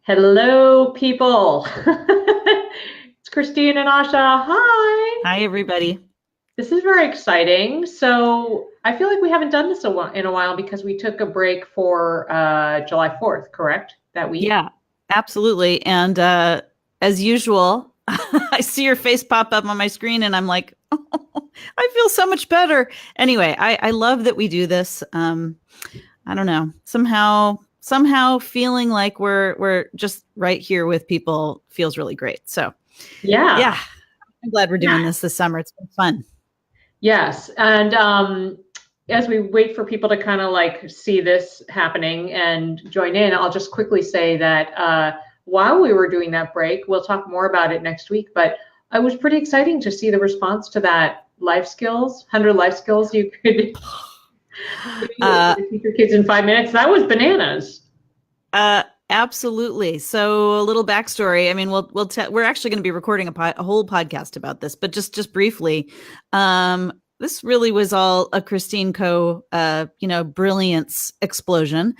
Hello, people. It's Christine and Asha. Hi. Hi, everybody. This is very exciting. So I feel like we haven't done this in a while because we took a break for July 4th, correct? That week? Yeah, absolutely. And as usual, I see your face pop up on my screen and I'm like, oh, I feel so much better. Anyway, I love that we do this. I don't know. Somehow feeling like we're just right here with people feels really great. So yeah, Yeah. I'm glad we're doing this summer. It's been fun. Yes. And as we wait for people to kind of like see this happening and join in, I'll just quickly say that while we were doing that break, we'll talk more about it next week, but it was pretty exciting to see the response to that life skills, 100 life skills you could teach your kids in 5 minutes. That was bananas. Absolutely. So a little backstory. I mean, we're actually going to be recording a whole podcast about this, but just briefly, this really was all a Christine brilliance explosion.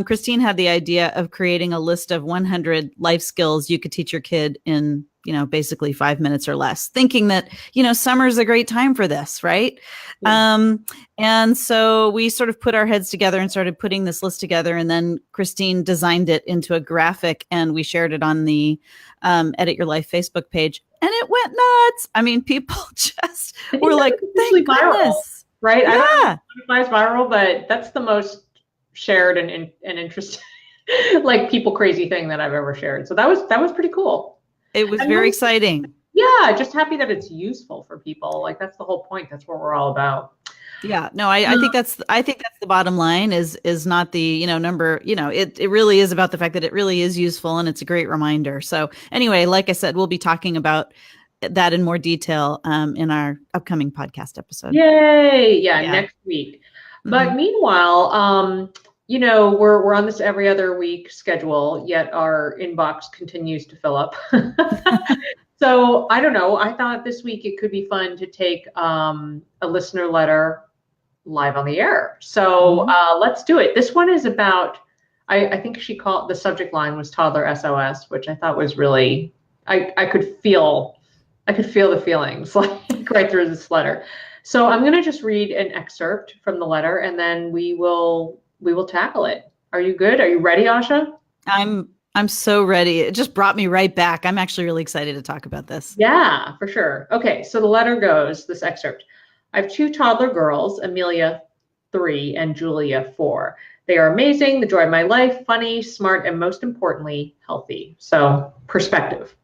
Christine had the idea of creating a list of 100 life skills you could teach your kid in, basically 5 minutes or less, thinking that, summer's a great time for this, right? Yeah. And so we sort of put our heads together and started putting this list together. And then Christine designed it into a graphic and we shared it on the Edit Your Life Facebook page. And it went nuts. I mean, people just were like, thank goodness. Right? Yeah. I don't know if it flies viral, but that's the most shared and interesting, like people crazy thing that I've ever shared. So that was pretty cool. It was very exciting. Yeah, just happy that it's useful for people. Like that's the whole point. That's what we're all about. Yeah, no, I think that's the bottom line is not the, number, it really is about the fact that it really is useful and it's a great reminder. So anyway, like I said, we'll be talking about that in more detail in our upcoming podcast episode. Yay. Yeah. Next week. But meanwhile, we're on this every other week schedule, yet our inbox continues to fill up. So I don't know. I thought this week it could be fun to take a listener letter live on the air. So let's do it. This one is about, I think she called, the subject line was toddler SOS, which I thought was really, I could feel the feelings like right through this letter. So I'm going to just read an excerpt from the letter and then we will tackle it. Are you good? Are you ready, Asha? I'm so ready. It just brought me right back. I'm actually really excited to talk about this. Yeah, for sure. Okay, so the letter goes, this excerpt. I have two toddler girls, Amelia, 3, and Julia, 4. They are amazing, the joy of my life, funny, smart, and most importantly, healthy. So perspective.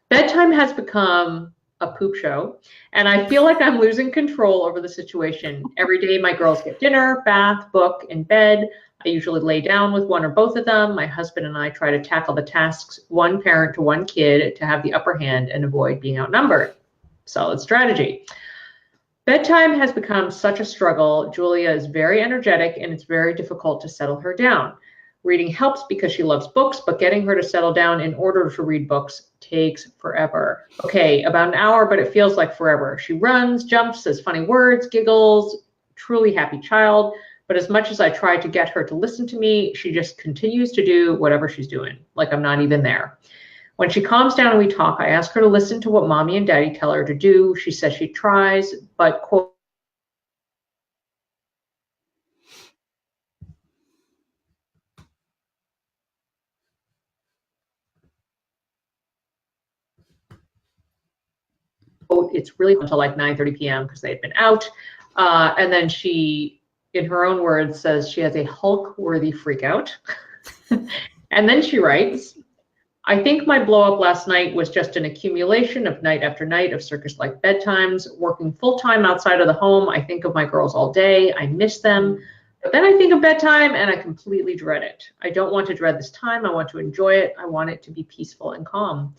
Bedtime has become a poop show, and I feel like I'm losing control over the situation. Every day my girls get dinner, bath, book, and bed. I usually lay down with one or both of them. My husband and I try to tackle the tasks one parent to one kid to have the upper hand and avoid being outnumbered. Solid strategy. Bedtime has become such a struggle. Julia is very energetic and it's very difficult to settle her down. Reading helps because she loves books, but getting her to settle down in order to read books takes forever. Okay, about an hour, but it feels like forever. She runs, jumps, says funny words, giggles, truly happy child. But as much as I try to get her to listen to me, she just continues to do whatever she's doing, like I'm not even there. When she calms down and we talk, I ask her to listen to what mommy and daddy tell her to do. She says she tries, but quote, it's really until like 9:30 p.m. because they had been out. And then she, in her own words, says she has a Hulk-worthy freak out. And then she writes, I think my blow up last night was just an accumulation of night after night of circus-like bedtimes. Working full-time outside of the home, I think of my girls all day. I miss them. But then I think of bedtime and I completely dread it. I don't want to dread this time. I want to enjoy it. I want it to be peaceful and calm.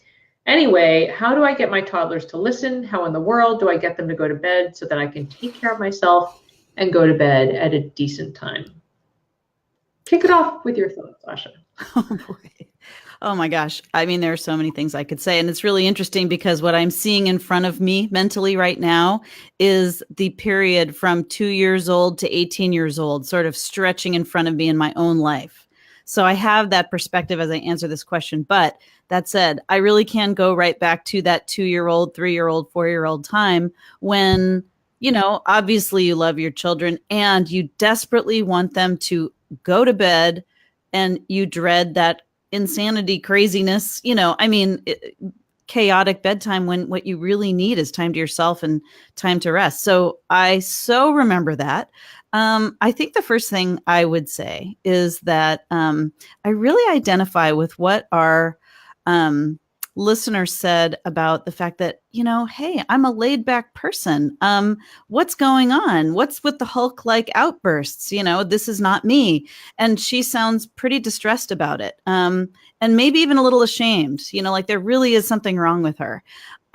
Anyway, how do I get my toddlers to listen? How in the world do I get them to go to bed so that I can take care of myself and go to bed at a decent time? Kick it off with your thoughts, Asha. Oh boy. Oh my gosh. I mean, there are so many things I could say. And it's really interesting because what I'm seeing in front of me mentally right now is the period from 2 years old to 18 years old, sort of stretching in front of me in my own life. So I have that perspective as I answer this question. But that said, I really can go right back to that 2-year-old, 3-year-old, 4-year-old time when, obviously you love your children and you desperately want them to go to bed, and you dread that insanity, craziness, chaotic bedtime, when what you really need is time to yourself and time to rest. So I so remember that. I think the first thing I would say is that I really identify with what our listener said about the fact that, hey, I'm a laid back person. What's going on? What's with the Hulk like outbursts? This is not me. And she sounds pretty distressed about it. And maybe even a little ashamed, like there really is something wrong with her.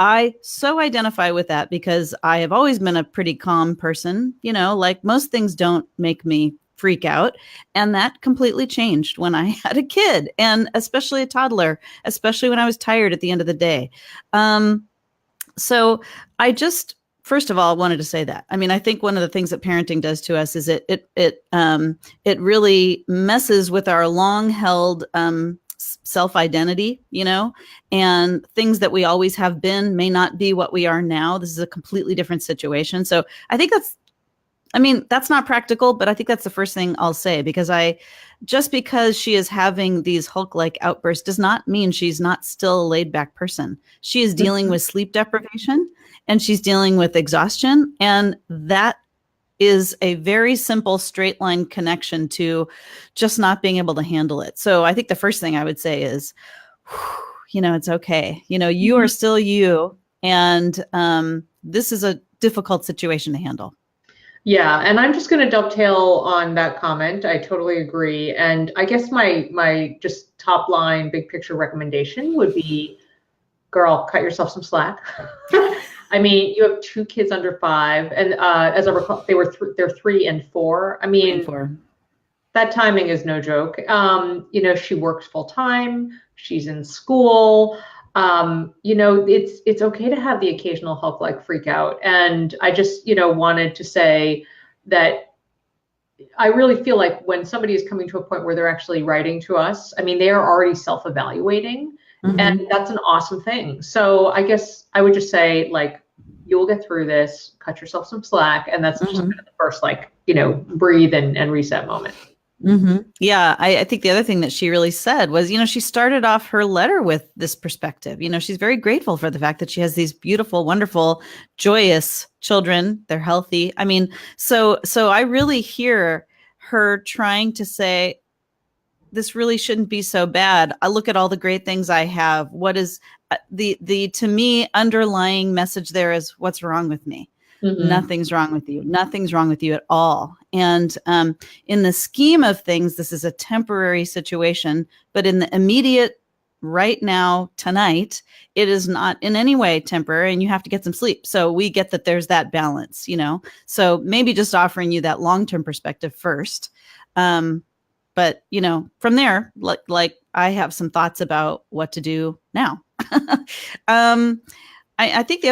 I so identify with that because I have always been a pretty calm person, like most things don't make me freak out. And that completely changed when I had a kid, and especially a toddler, especially when I was tired at the end of the day. So I just, first of all, wanted to say that. I mean, I think one of the things that parenting does to us is it really messes with our long held self-identity, and things that we always have been may not be what we are now. This is a completely different situation. So I think that's not practical, but I think that's the first thing I'll say, because just because she is having these Hulk-like outbursts does not mean she's not still a laid-back person. She is dealing with sleep deprivation, and she's dealing with exhaustion, and that is a very simple straight line connection to just not being able to handle it. So I think the first thing I would say is, it's okay. You are still you, and this is a difficult situation to handle. Yeah, and I'm just going to dovetail on that comment. I totally agree. And I guess my just top line, big picture recommendation would be, girl, cut yourself some slack. I mean, you have 2 kids under 5, and as I recall, they're 3 and 4. I mean, that timing is no joke. She works full time. She's in school. It's okay to have the occasional Hulk-like freak out. And I just, wanted to say that I really feel like when somebody is coming to a point where they're actually writing to us, I mean, they are already self-evaluating, and that's an awesome thing. So I guess I would just say, like, you'll get through this, cut yourself some slack. And that's just kind of the first, breathe and reset moment. Yeah, I think the other thing that she really said was, she started off her letter with this perspective. She's very grateful for the fact that she has these beautiful, wonderful, joyous children. They're healthy. I mean, so I really hear her trying to say, this really shouldn't be so bad. I look at all the great things I have. What is the to me underlying message there is, what's wrong with me? Nothing's wrong with you. Nothing's wrong with you at all. And in the scheme of things, this is a temporary situation, but in the immediate right now, tonight, it is not in any way temporary, and you have to get some sleep. So we get that there's that balance, so maybe just offering you that long-term perspective first. But, from there, like I have some thoughts about what to do now. I think the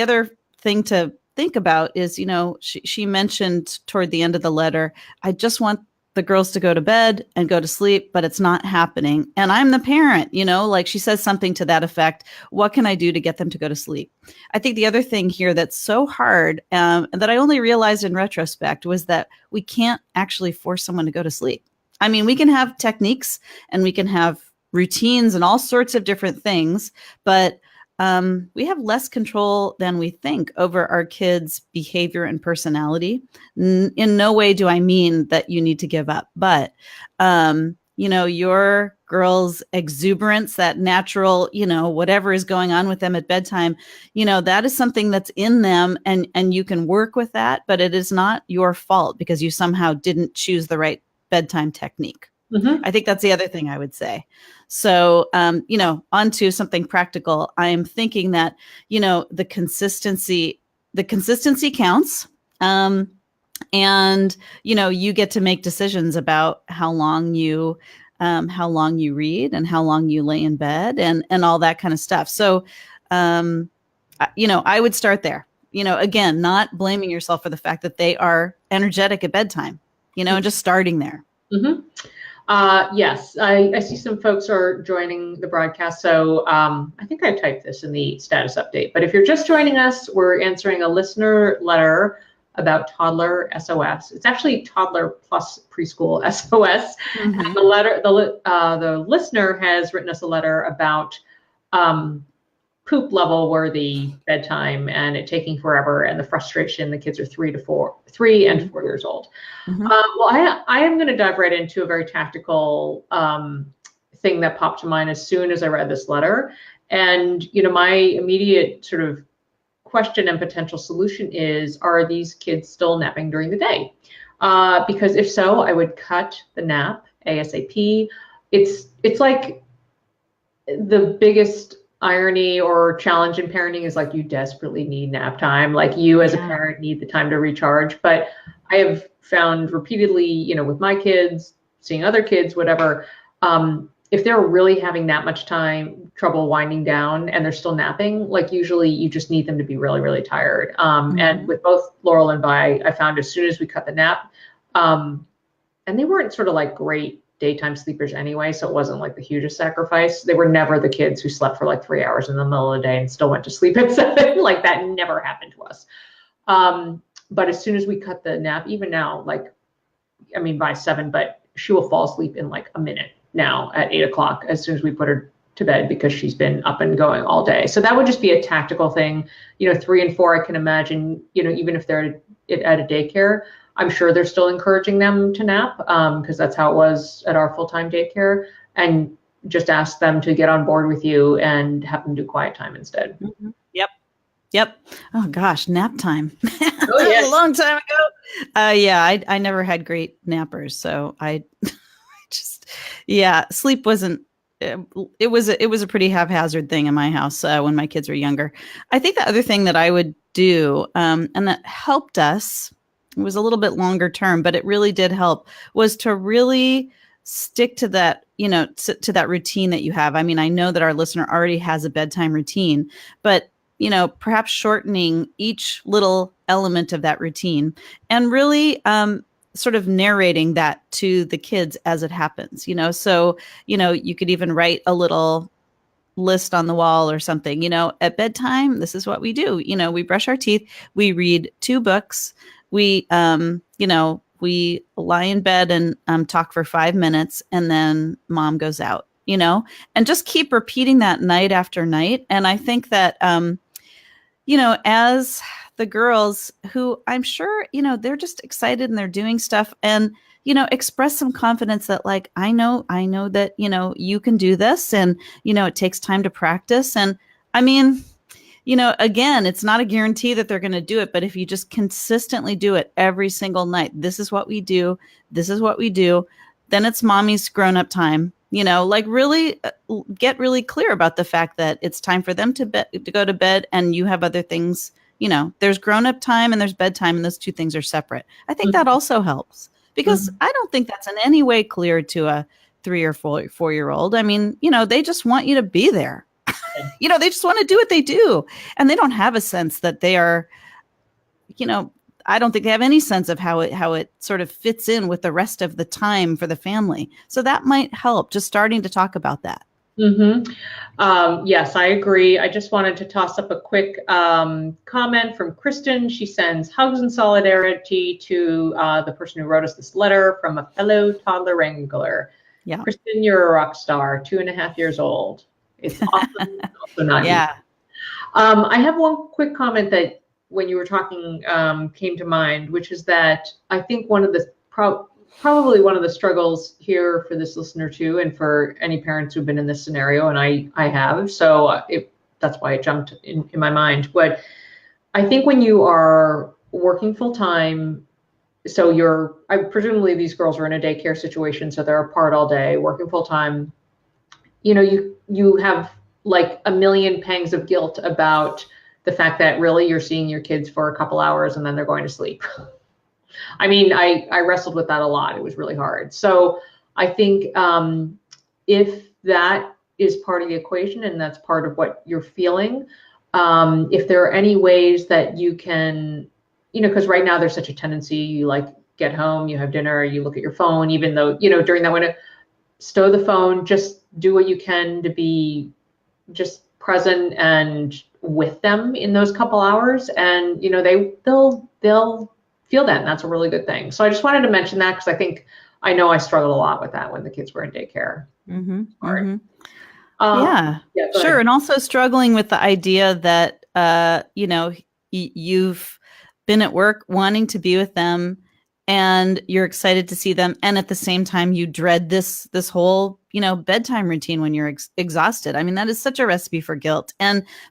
other thing to think about is, she mentioned toward the end of the letter, I just want the girls to go to bed and go to sleep, but it's not happening. And I'm the parent, like she says something to that effect. What can I do to get them to go to sleep? I think the other thing here that's so hard, and that I only realized in retrospect, was that we can't actually force someone to go to sleep. I mean, we can have techniques and we can have routines and all sorts of different things, but we have less control than we think over our kids' behavior and personality. In no way do I mean that you need to give up, but, your girl's exuberance, that natural, whatever is going on with them at bedtime, that is something that's in them, and you can work with that, but it is not your fault because you somehow didn't choose the right bedtime technique. I think that's the other thing I would say. So, onto something practical. I am thinking that, the consistency counts. And, you get to make decisions about how long you read and how long you lay in bed and all that kind of stuff. So, I would start there, again, not blaming yourself for the fact that they are energetic at bedtime, and just starting there. Yes, I see some folks are joining the broadcast. So I think I typed this in the status update. But if you're just joining us, we're answering a listener letter about toddler SOS. It's actually toddler plus preschool SOS. Mm-hmm. And the listener has written us a letter about poop level worthy bedtime and it taking forever and the frustration. The kids are 3 and 4 years old. Mm-hmm. Well, I am going to dive right into a very tactical thing that popped to mind as soon as I read this letter. And, my immediate sort of question and potential solution is, are these kids still napping during the day? Because if so, I would cut the nap ASAP. It's like the biggest irony or challenge in parenting is like you desperately need nap time. Like you as a parent need the time to recharge. But I have found repeatedly, with my kids, seeing other kids, whatever, if they're really having that much trouble winding down and they're still napping, like usually you just need them to be really, really tired. And with both Laurel and Vi, I found as soon as we cut the nap, and they weren't sort of like great daytime sleepers anyway, so it wasn't like the hugest sacrifice. They were never the kids who slept for like 3 hours in the middle of the day and still went to sleep at 7. Like that never happened to us. But as soon as we cut the nap, even now, by 7, but she will fall asleep in like a minute now at 8 o'clock as soon as we put her to bed because she's been up and going all day. So that would just be a tactical thing. 3 and 4, I can imagine, even if they're at a daycare, I'm sure they're still encouraging them to nap because that's how it was at our full-time daycare, and just ask them to get on board with you and have them do quiet time instead. Mm-hmm. Yep. Oh gosh, nap time. Oh yeah. A long time ago. I never had great nappers. So I just, sleep wasn't, it was a pretty haphazard thing in my house when my kids were younger. I think the other thing that I would do, and that helped us, it was a little bit longer term, but it really did help, was to really stick to that, to that routine that you have. I mean, I know that our listener already has a bedtime routine, but, perhaps shortening each little element of that routine and really sort of narrating that to the kids as it happens, so, you could even write a little list on the wall or something, at bedtime, this is what we do. We brush our teeth, we read 2 books, we, we lie in bed and talk for 5 minutes, and then mom goes out, and just keep repeating that night after night. And I think that, as the girls who I'm sure, they're just excited and they're doing stuff, and, express some confidence that like, I know that, you can do this, and, it takes time to practice. And I mean, again, it's not a guarantee that they're going to do it, but if you just consistently do it every single night, this is what we do, then it's mommy's grown-up time, really get really clear about the fact that it's time for them to go to bed, and you have other things, there's grown-up time and there's bedtime, and those 2 things are separate. I think that also helps, because I don't think that's in any way clear to a 3 or 4-year-old. I mean, they just want you to be there. They just want to do what they do, and they don't have a sense that they are, I don't think they have any sense of how it sort of fits in with the rest of the time for the family. So that might help, just starting to talk about that. Mm-hmm. Yes, I agree. I just wanted to toss up a quick comment from Kristen. She sends hugs and solidarity to the person who wrote us this letter from a fellow toddler wrangler. Yeah, Kristen, you're a rock star, 2.5 years old. It's awesome. Also not easy. I have one quick comment that when you were talking came to mind, which is that I think one of the probably one of the struggles here for this listener too, and for any parents who've been in this scenario, and I have, so that's why it jumped in my mind. But I think when you are working full time, so presumably these girls are in a daycare situation, so they're apart all day, working full time. You have like a million pangs of guilt about the fact that really you're seeing your kids for a couple hours and then they're going to sleep. I mean, I wrestled with that a lot. It was really hard. So I think if that is part of the equation and that's part of what you're feeling, if there are any ways that you can, because right now there's such a tendency, you like get home, you have dinner, you look at your phone, even though, during that window, stow the phone, just do what you can to be just present and with them in those couple hours. And, they'll feel that. And that's a really good thing. So I just wanted to mention that because I know I struggled a lot with that when the kids were in daycare. Mm-hmm, mm-hmm. Yeah, sure. ahead. And also struggling with the idea that, you've been at work wanting to be with them and you're excited to see them. And at the same time, you dread this whole, bedtime routine when you're exhausted. I mean, that is such a recipe for guilt.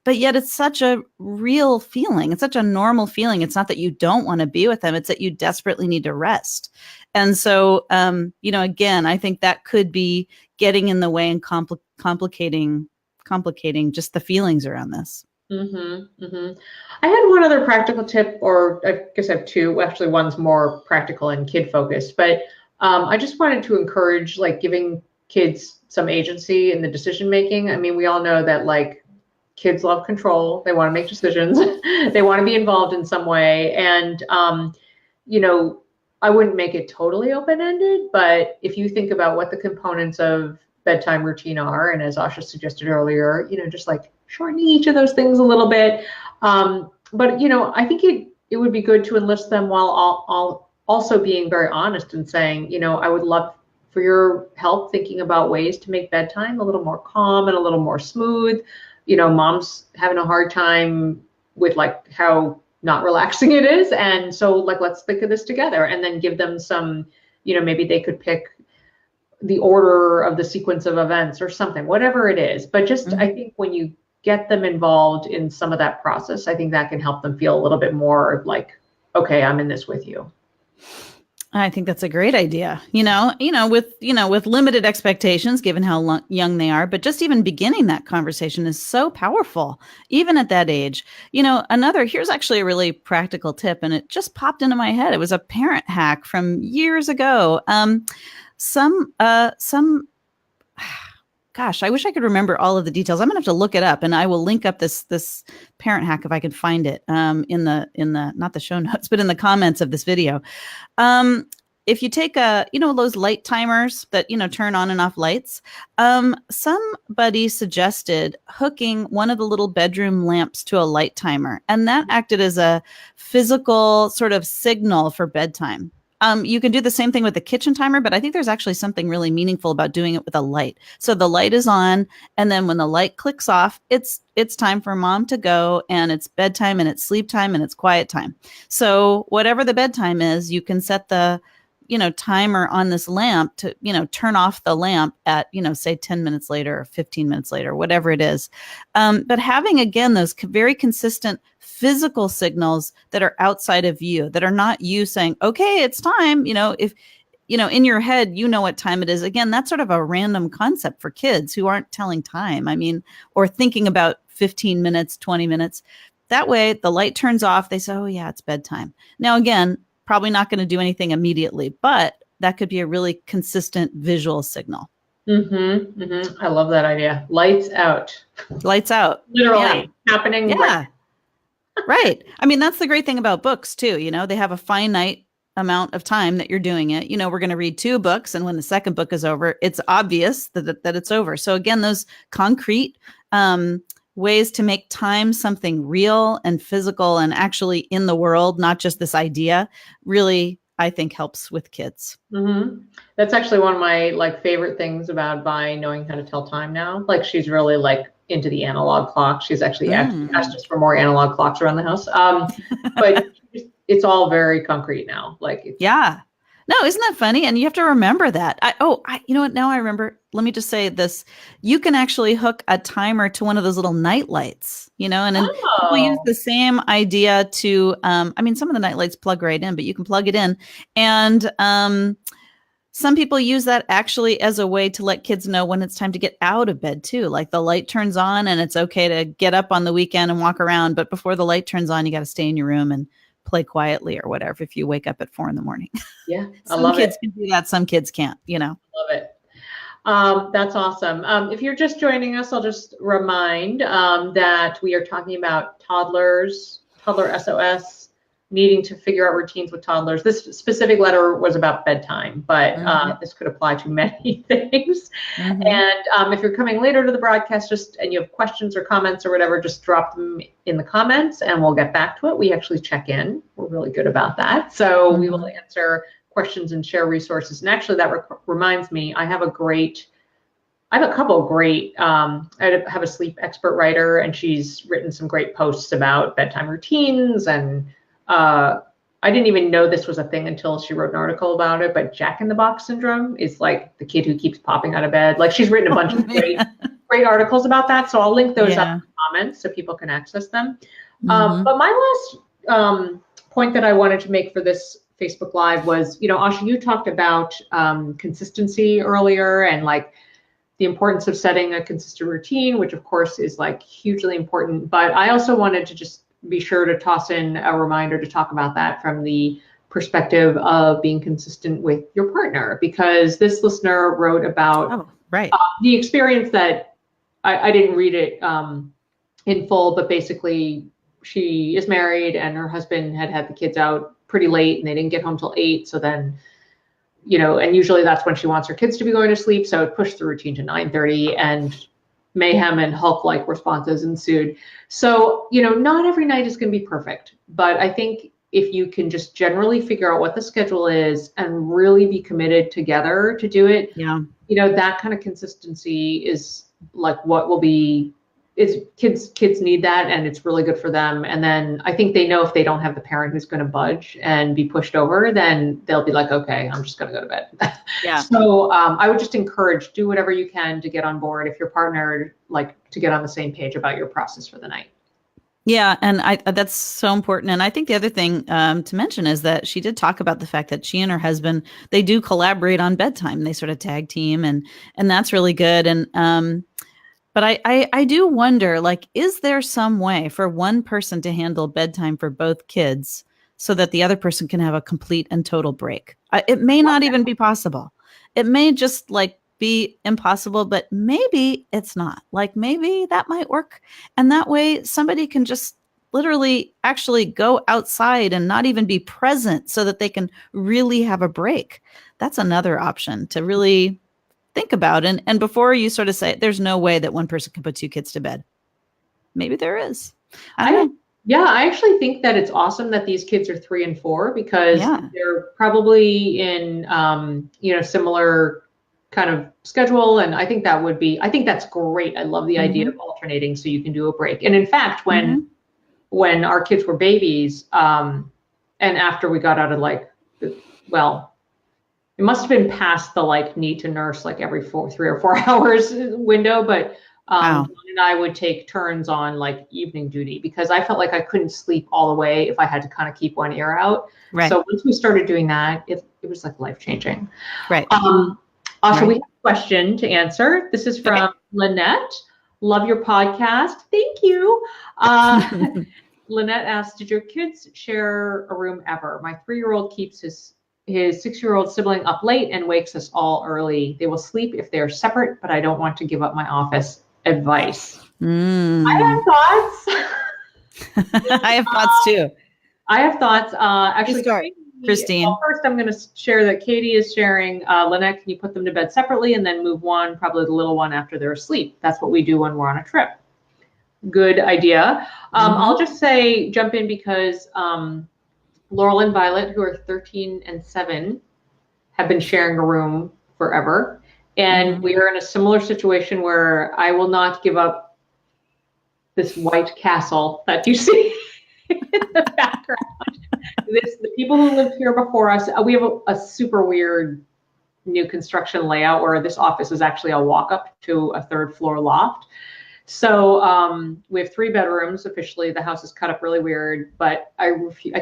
But yet it's such a real feeling. It's such a normal feeling. It's not that you don't want to be with them. It's that you desperately need to rest. And so, again, I think that could be getting in the way and complicating just the feelings around this. Mm-hmm, mm-hmm. I had one other practical tip, or I guess I have two. Actually, one's more practical and kid focused, but I just wanted to encourage like giving kids some agency in the decision making. I mean, we all know that like kids love control. They want to make decisions. They want to be involved in some way. And, I wouldn't make it totally open-ended, but if you think about what the components of bedtime routine are, and as Asha suggested earlier, just like shortening each of those things a little bit. But, I think it would be good to enlist them while all also being very honest and saying, I would love for your help thinking about ways to make bedtime a little more calm and a little more smooth. Mom's having a hard time with like how not relaxing it is. And so like, let's think of this together, and then give them some, maybe they could pick the order of the sequence of events or something, whatever it is. But just, I think when you get them involved in some of that process, I think that can help them feel a little bit more like, okay, I'm in this with you. I think that's a great idea, with limited expectations, given how young they are, but just even beginning that conversation is so powerful, even at that age. Here's actually a really practical tip, and it just popped into my head. It was a parent hack from years ago. Gosh, I wish I could remember all of the details. I'm gonna have to look it up, and I will link up this parent hack if I can find it in the not the show notes, but in the comments of this video. If you take those light timers that turn on and off lights, somebody suggested hooking one of the little bedroom lamps to a light timer, and that acted as a physical sort of signal for bedtime. You can do the same thing with the kitchen timer, but I think there's actually something really meaningful about doing it with a light. So the light is on, and then when the light clicks off, it's time for mom to go, and it's bedtime, and it's sleep time, and it's quiet time. So whatever the bedtime is, you can set the timer on this lamp to, turn off the lamp at, say 10 minutes later or 15 minutes later, whatever it is. But having, again, those very consistent physical signals that are outside of you, that are not you saying, okay, it's time, if, in your head, what time it is. Again, that's sort of a random concept for kids who aren't telling time. I mean, or thinking about 15 minutes, 20 minutes. That way the light turns off. They say, oh yeah, it's bedtime. Now, again, probably not going to do anything immediately, but that could be a really consistent visual signal. Mm-hmm, mm-hmm. I love that idea. Lights out. Lights out. Literally happening. Yeah. Right. I mean, that's the great thing about books too. They have a finite amount of time that you're doing it. We're going to read 2 books, and when the second book is over, it's obvious that it's over. So again, those concrete ways to make time something real and physical and actually in the world, not just this idea, really, I think, helps with kids. Mm-hmm. That's actually one of my favorite things about Vi knowing how to tell time now. Like, she's really into the analog clock. She's actually asked us for more analog clocks around the house. But it's all very concrete now. Yeah. No, isn't that funny? And you have to remember that. You know what? Now I remember. Let me just say this. You can actually hook a timer to one of those little night lights, and then people use the same idea to, some of the night lights plug right in, but you can plug it in. And some people use that actually as a way to let kids know when it's time to get out of bed too. Like the light turns on and it's okay to get up on the weekend and walk around. But before the light turns on, you got to stay in your room and play quietly or whatever if you wake up at 4 a.m. Yeah, some kids can do that, some kids can't. Love it. That's awesome. If you're just joining us, I'll just remind that we are talking about toddler SOS, needing to figure out routines with toddlers. This specific letter was about bedtime, but this could apply to many things. And if you're coming later to the broadcast and you have questions or comments or whatever, just drop them in the comments and we'll get back to it. We actually check in. We're really good about that. So we will answer questions and share resources. And actually that reminds me, I have a couple of great, I have a sleep expert writer, and she's written some great posts about bedtime routines. And I didn't even know this was a thing until she wrote an article about it, but Jack in the Box syndrome is like the kid who keeps popping out of bed. Like, she's written a bunch of great articles about that. So I'll link those up in the comments so people can access them. But my last point that I wanted to make for this Facebook Live was, Asha, you talked about consistency earlier, and like the importance of setting a consistent routine, which of course is like hugely important. But I also wanted to just be sure to toss in a reminder to talk about that from the perspective of being consistent with your partner, because this listener wrote about the experience that I didn't read it in full, but basically she is married and her husband had the kids out pretty late and they didn't get home till 8. So then, and usually that's when she wants her kids to be going to sleep. So it pushed the routine to 9:30 and mayhem and Hulk-like responses ensued. So, not every night is going to be perfect, but I think if you can just generally figure out what the schedule is and really be committed together to do it, that kind of consistency is like what will be, kids need that, and it's really good for them. And then I think they know if they don't have the parent who's going to budge and be pushed over, then they'll be like, okay, I'm just going to go to bed. So I would just encourage, do whatever you can to get on board if you're partnered, like to get on the same page about your process for the night. Yeah, and that's so important. And I think the other thing to mention is that she did talk about the fact that she and her husband, they do collaborate on bedtime. They sort of tag team, and that's really good. And but I do wonder, like, is there some way for one person to handle bedtime for both kids so that the other person can have a complete and total break? It may not even be possible. It may just like be impossible, but maybe it's not. Like, maybe that might work. And that way somebody can just literally actually go outside and not even be present so that they can really have a break. That's another option to really think about. And before you sort of say, there's no way that one person can put 2 kids to bed. Maybe there is. I don't know. Yeah, I actually think that it's awesome that these kids are 3 and 4, because they're probably in, similar kind of schedule. And I think that's great. I love the idea of alternating so you can do a break. And in fact, when our kids were babies, and after we got out of it must have been past the like need to nurse like every 3 or 4 hours window, but Dawn and I would take turns on like evening duty, because I felt like I couldn't sleep all the way if I had to kind of keep one ear out. So once we started doing that, it was like life-changing. Asha, we have a question to answer. This is from Lynette. Love your podcast. Thank you. Lynette asked, did your kids share a room ever? My 3-year-old keeps his 6-year-old sibling up late and wakes us all early. They will sleep if they are separate, but I don't want to give up my office. Advice. I have thoughts. I have thoughts too. I have thoughts. Actually, Christine. Well, first, I'm going to share that Katie is sharing. Lynette, can you put them to bed separately and then move one, probably the little one, after they're asleep? That's what we do when we're on a trip. Good idea. I'll just jump in because Laurel and Violet, who are 13 and 7, have been sharing a room forever. And we are in a similar situation where I will not give up this white castle that you see in the background. The people who lived here before us, we have a super weird new construction layout where this office is actually a walk up to a 3rd floor loft. So we have 3 bedrooms officially. The house is cut up really weird, but I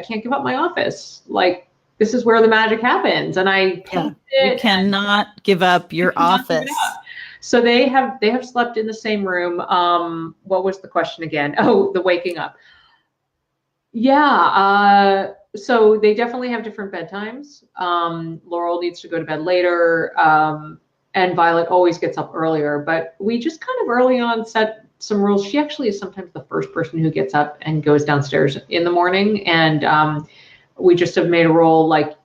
can't give up my office. Like, this is where the magic happens, and I painted it. You cannot give up your office. So they have slept in the same room. What was the question again? Oh, the waking up. Yeah. So they definitely have different bedtimes. Laurel needs to go to bed later. And Violet always gets up earlier, but we just kind of early on set some rules. She actually is sometimes the first person who gets up and goes downstairs in the morning. And we just have made a rule, like,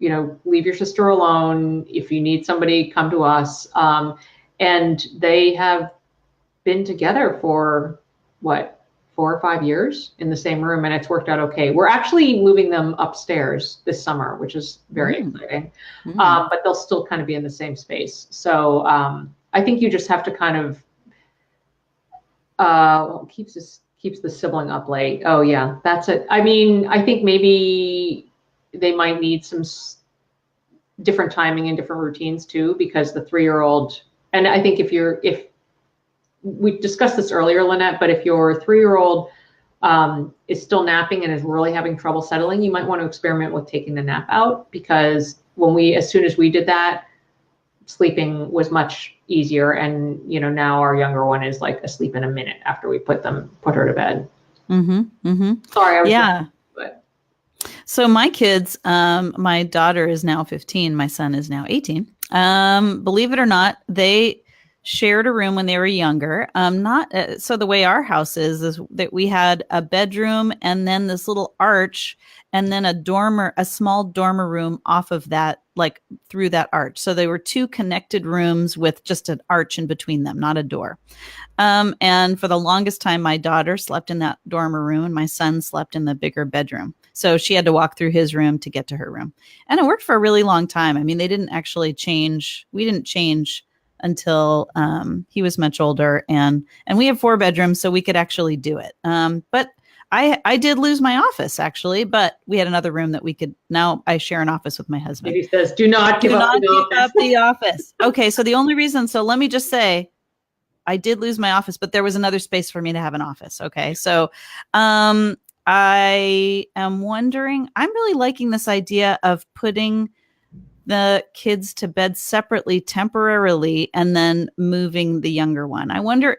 leave your sister alone. If you need somebody, come to us. And they have been together for 4 or 5 years in the same room, and it's worked out okay. We're actually moving them upstairs this summer, which is very exciting. But they'll still kind of be in the same space. So I think you just have to kind of keeps the sibling up late. Oh yeah, that's it. I mean, I think maybe they might need some different timing and different routines too, because the 3-year-old, and I think if we discussed this earlier, Lynette, but if your 3-year-old is still napping and is really having trouble settling, you might want to experiment with taking the nap out, because as soon as we did that, sleeping was much easier. And, now our younger one is like asleep in a minute after we put her to bed. Sorry. I was but. So my kids, my daughter is now 15. My son is now 18. Believe it or not, they shared a room when they were younger. So the way our house is that we had a bedroom and then this little arch and then a small dormer room off of that, like through that arch. So they were 2 connected rooms with just an arch in between them, not a door. And for the longest time, my daughter slept in that dormer room and my son slept in the bigger bedroom. So she had to walk through his room to get to her room. And it worked for a really long time. I mean, they didn't actually change. We didn't change until he was much older, and we have 4 bedrooms, so we could actually do it. But I did lose my office actually, but we had another room that we could. Now I share an office with my husband. He says, "Do not give up the office." Okay, so the only reason. So let me just say, I did lose my office, but there was another space for me to have an office. Okay, so I am wondering. I'm really liking this idea of putting the kids to bed separately temporarily and then moving the younger one. I wonder,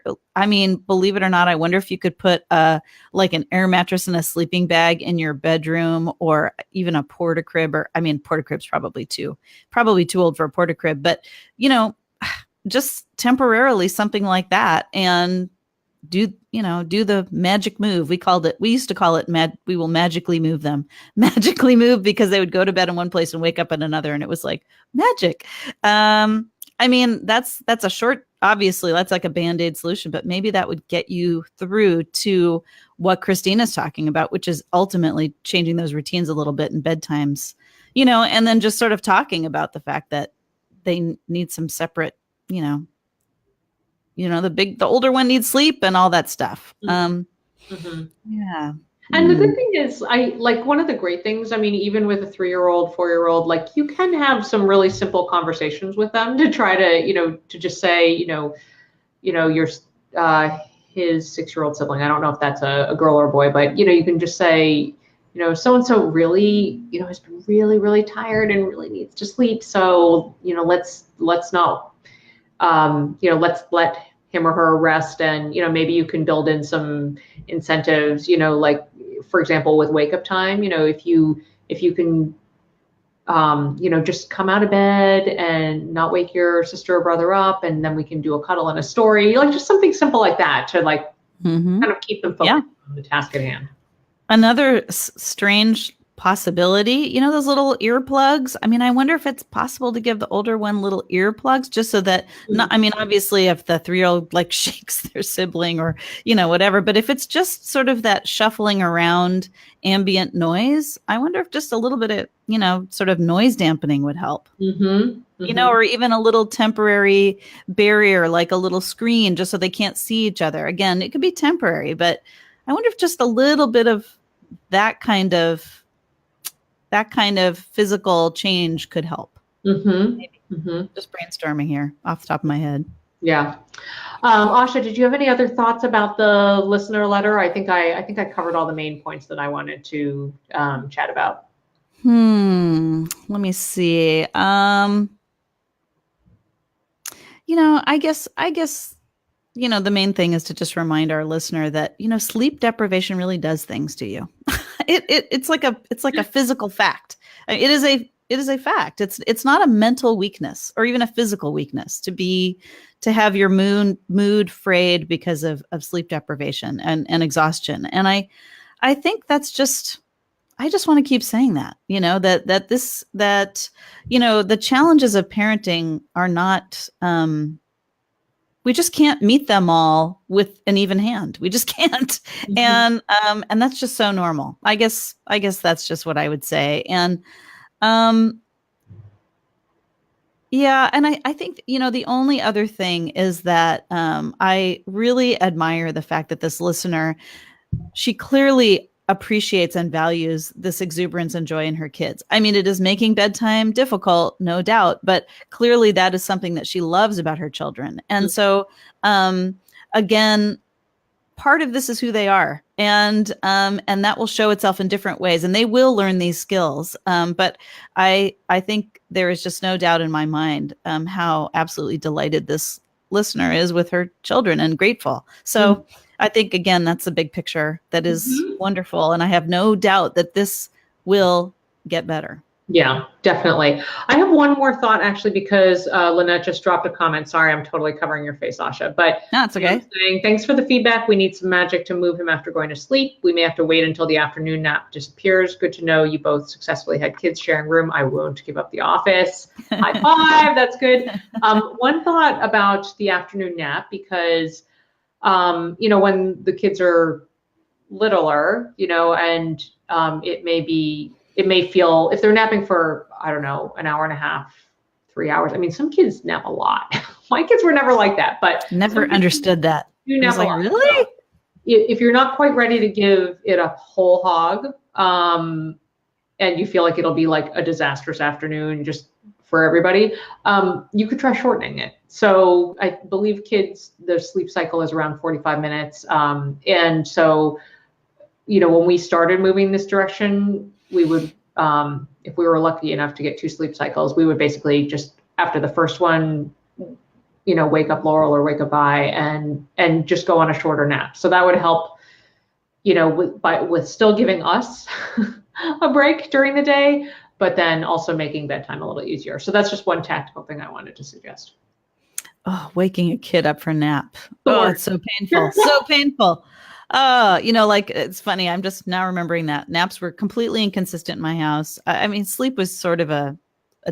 believe it or not, I wonder if you could put like an air mattress and a sleeping bag in your bedroom, or even a porta-crib, porta-crib's probably too old for a porta-crib, but just temporarily something like that, and do the magic move. We used to call it we will magically move them. Magically move, because they would go to bed in one place and wake up in another, and it was like magic. That's a short, obviously that's like a Band-Aid solution, but maybe that would get you through to what Christina's talking about, which is ultimately changing those routines a little bit in bedtimes, and then just sort of talking about the fact that they need some separate, the older one needs sleep and all that stuff. Yeah. And the good thing is, one of the great things, even with a 3-year-old, 4-year-old, like, you can have some really simple conversations with them to try to, to just say, your his 6-year-old sibling, I don't know if that's a girl or a boy, but, you can just say, so-and-so really, has been really, really tired and really needs to sleep. So, let's not, let's let him or her rest. And, maybe you can build in some incentives, like, for example, with wake up time, if you can, just come out of bed and not wake your sister or brother up, and then we can do a cuddle and a story, like just something simple like that to kind of keep them focused on the task at hand. Another strange possibility, those little earplugs. I wonder if it's possible to give the older one little earplugs, just so that, obviously if the 3-year-old like shakes their sibling or, whatever, but if it's just sort of that shuffling around ambient noise, I wonder if just a little bit of, sort of noise dampening would help, or even a little temporary barrier, like a little screen, just so they can't see each other. Again, it could be temporary, but I wonder if just a little bit of that kind of physical change could help. Just brainstorming here off the top of my head. Yeah. Asha, did you have any other thoughts about the listener letter? I think I covered all the main points that I wanted to chat about. Let me see. I guess, the main thing is to just remind our listener that, sleep deprivation really does things to you. It's like a physical fact. It a fact. It's not a mental weakness or even a physical weakness to have your mood frayed because of sleep deprivation and exhaustion. And I think that's just, I just want to keep saying that, that the challenges of parenting are not, we just can't meet them all with an even hand. We just can't. And that's just so normal. I guess that's just what I would say. And, yeah. And I think, the only other thing is that, I really admire the fact that this listener, she clearly appreciates and values this exuberance and joy in her kids. I mean, it is making bedtime difficult, no doubt, but clearly that is something that she loves about her children. And so, again, part of this is who they are, and that will show itself in different ways, and they will learn these skills. But I think there is just no doubt in my mind how absolutely delighted this listener is with her children and grateful. So I think, again, that's the big picture that is wonderful. And I have no doubt that this will get better. Yeah, definitely. I have one more thought, actually, because Lynette just dropped a comment. Sorry, I'm totally covering your face, Asha. But no, it's okay. Saying, thanks for the feedback. We need some magic to move him after going to sleep. We may have to wait until the afternoon nap disappears. Good to know you both successfully had kids sharing room. I won't give up the office. High five. That's good. One thought about the afternoon nap, because when the kids are littler, and it may feel, if they're napping for, I don't know, an hour and a half, 3 hours. I mean, some kids nap a lot. My kids were never like that, but never understood that. You nap a lot. Really? If you're not quite ready to give it a whole hog, and you feel like it'll be like a disastrous afternoon just for everybody, you could try shortening it. So I believe kids, their sleep cycle is around 45 minutes. And so, when we started moving this direction, we would, if we were lucky enough to get 2 sleep cycles, we would basically just, after the first one, wake up Laurel or wake up I and just go on a shorter nap. So that would help, with still giving us a break during the day, but then also making bedtime a little easier. So that's just one tactical thing I wanted to suggest. Oh, waking a kid up for a nap. Oh, it's so painful. So painful. It's funny. I'm just now remembering that naps were completely inconsistent in my house. I mean, sleep was sort of a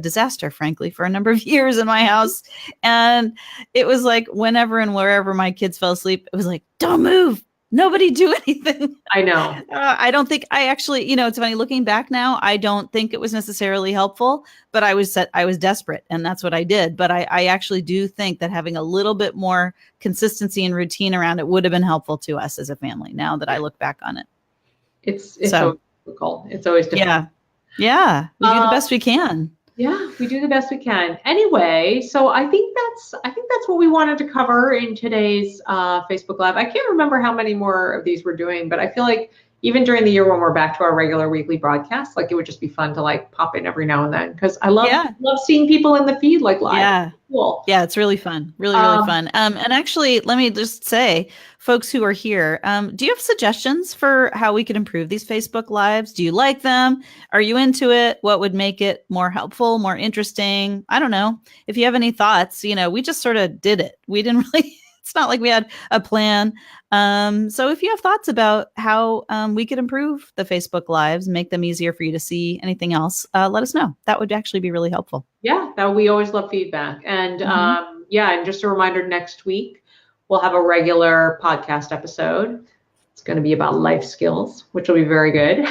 disaster, frankly, for a number of years in my house. And it was like whenever and wherever my kids fell asleep, it was like, don't move. Nobody do anything. I know. I don't think I actually, it's funny looking back now, I don't think it was necessarily helpful, but I was desperate and that's what I did. But I actually do think that having a little bit more consistency and routine around it would have been helpful to us as a family now that I look back on it. It's so difficult. It's always difficult. Yeah. We do the best we can. Yeah, we do the best we can. Anyway, so I think that's what we wanted to cover in today's Facebook Live. I can't remember how many more of these we're doing, but I feel like even during the year when we're back to our regular weekly broadcasts, like it would just be fun to like pop in every now and then, because I love seeing people in the feed like live. Yeah. Cool. Yeah, it's really fun. Really fun. And actually, let me just say, folks who are here, do you have suggestions for how we could improve these Facebook Lives? Do you like them? Are you into it? What would make it more helpful, more interesting? I don't know. If you have any thoughts, we just sort of did it. We didn't really, it's not like we had a plan. So if you have thoughts about how we could improve the Facebook Lives, make them easier for you to see, anything else, let us know. That would actually be really helpful. Yeah, we always love feedback. And and just a reminder, next week, we'll have a regular podcast episode. It's going to be about life skills, which will be very good.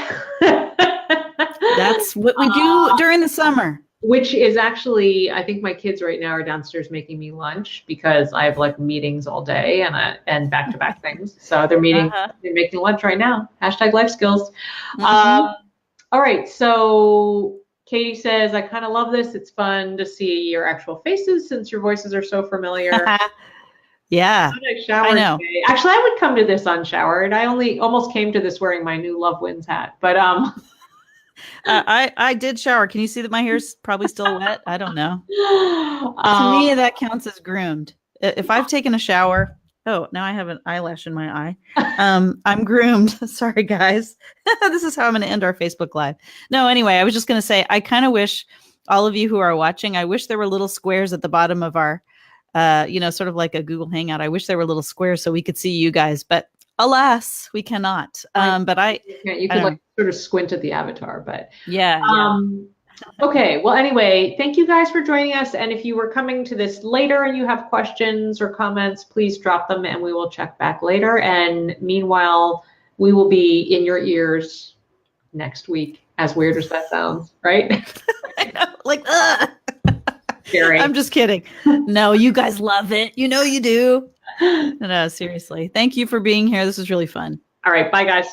That's what we do during the summer. Which is actually, I think my kids right now are downstairs making me lunch because I have like meetings all day and back-to-back things. So they're making lunch right now. #life skills. All right. So Katie says, I kind of love this. It's fun to see your actual faces since your voices are so familiar. Yeah, I know. Today. Actually, I would come to this unshowered. I almost came to this wearing my new Love Wins hat, but I did shower. Can you see that my hair's probably still wet? I don't know. To me, that counts as groomed. If I've taken a shower, Oh, now I have an eyelash in my eye. I'm groomed. Sorry, guys. This is how I'm going to end our Facebook Live. No, anyway, I was just going to say, I kind of wish all of you who are watching, I wish there were little squares at the bottom of our, sort of like a Google Hangout. I wish there were little squares so we could see you guys, but alas, we cannot. But you could like sort of squint at the avatar, but yeah. Okay. Well, anyway, thank you guys for joining us. And if you were coming to this later and you have questions or comments, please drop them and we will check back later. And meanwhile, we will be in your ears next week. As weird as that sounds, right? I know, like, Scary. I'm just kidding. No, you guys love it. You know you do. No, seriously. Thank you for being here. This was really fun. All right. Bye, guys.